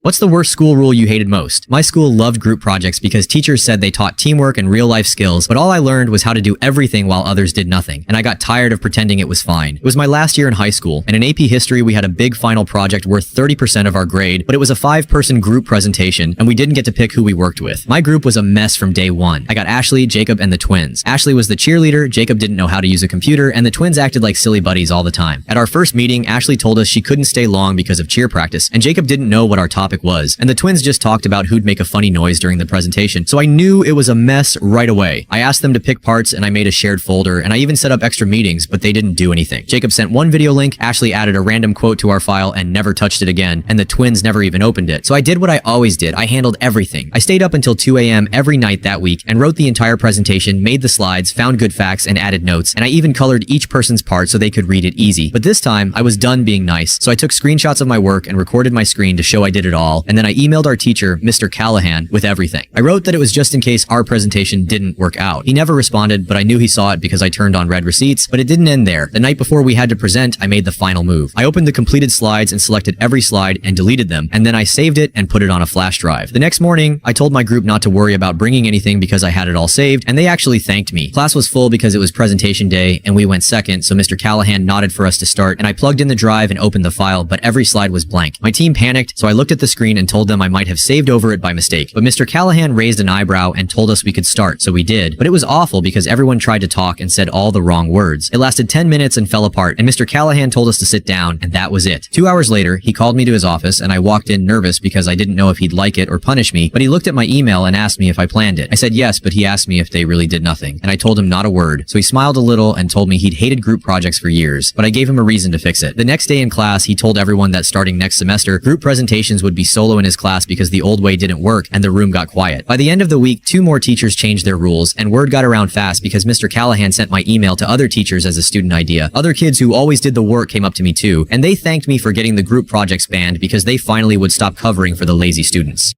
What's the worst school rule you hated most? My school loved group projects because teachers said they taught teamwork and real-life skills, but all I learned was how to do everything while others did nothing, and I got tired of pretending it was fine. It was my last year in high school, and in AP History we had a big final project worth 30% of our grade, but it was a 5-person group presentation, and we didn't get to pick who we worked with. My group was a mess from day one. I got Ashley, Jacob, and the twins. Ashley was the cheerleader, Jacob didn't know how to use a computer, and the twins acted like silly buddies all the time. At our first meeting, Ashley told us she couldn't stay long because of cheer practice, and Jacob didn't know what our topic was, and the twins just talked about who'd make a funny noise during the presentation, so I knew it was a mess right away. I asked them to pick parts and I made a shared folder, and I even set up extra meetings, but they didn't do anything. Jacob sent one video link, Ashley added a random quote to our file and never touched it again, and the twins never even opened it. So I did what I always did. I handled everything. I stayed up until 2 a.m. every night that week and wrote the entire presentation, made the slides, found good facts, and added notes, and I even colored each person's part so they could read it easy. But this time, I was done being nice, so I took screenshots of my work and recorded my screen to show I did it all, and then I emailed our teacher, Mr. Callahan, with everything. I wrote that it was just in case our presentation didn't work out. He never responded, but I knew he saw it because I turned on red receipts, but it didn't end there. The night before we had to present, I made the final move. I opened the completed slides and selected every slide and deleted them, and then I saved it and put it on a flash drive. The next morning, I told my group not to worry about bringing anything because I had it all saved, and they actually thanked me. Class was full because it was presentation day, and we went second, so Mr. Callahan nodded for us to start, and I plugged in the drive and opened the file, but every slide was blank. My team panicked, so I looked at the screen and told them I might have saved over it by mistake. But Mr. Callahan raised an eyebrow and told us we could start, so we did. But it was awful because everyone tried to talk and said all the wrong words. It lasted 10 minutes and fell apart, and Mr. Callahan told us to sit down, and that was it. 2 hours later, he called me to his office, and I walked in nervous because I didn't know if he'd like it or punish me, but he looked at my email and asked me if I planned it. I said yes, but he asked me if they really did nothing, and I told him not a word. So he smiled a little and told me he'd hated group projects for years, but I gave him a reason to fix it. The next day in class, he told everyone that starting next semester, group presentations would be solo in his class because the old way didn't work, and the room got quiet. By the end of the week, 2 more teachers changed their rules, and word got around fast because Mr. Callahan sent my email to other teachers as a student idea. Other kids who always did the work came up to me too, and they thanked me for getting the group projects banned because they finally would stop covering for the lazy students.